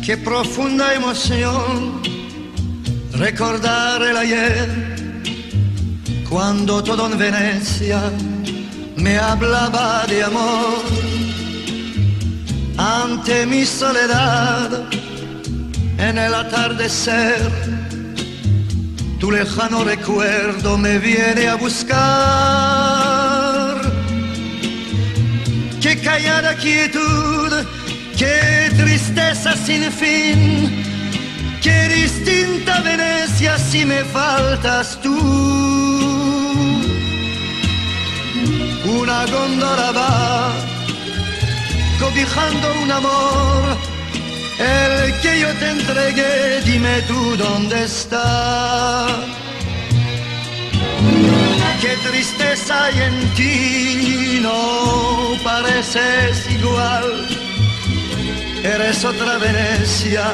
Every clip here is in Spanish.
Qué profunda emoción recordar el ayer, cuando todo en Venecia me hablaba de amor. Ante mi soledad, en el atardecer, tu lejano recuerdo me viene a buscar. Qué callada quietud, qué tristeza sin fin, qué distinta Venecia si me faltas tú. Una góndola va cobijando un amor, el que yo te entregué, dime tú dónde está. Qué tristeza hay en ti, no pareces igual. Eres otra Venecia,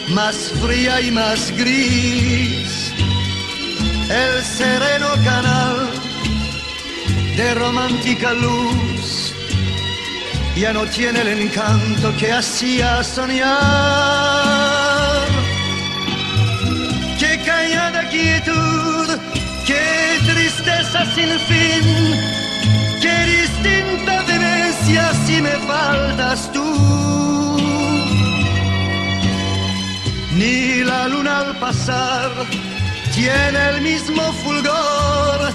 más fría y más gris. El sereno canal de romántica luz ya no tiene el encanto que hacía soñar. Qué callada quietud, qué tristeza sin fin, qué distinta Venecia si me faltas tú. Ni la luna al pasar tiene el mismo fulgor.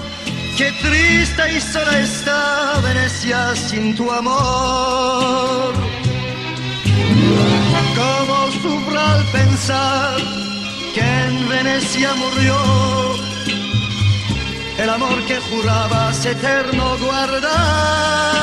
Qué triste y sola está Venecia sin tu amor. Cómo sufro al pensar que en Venecia murió el amor que jurabas eterno guardar.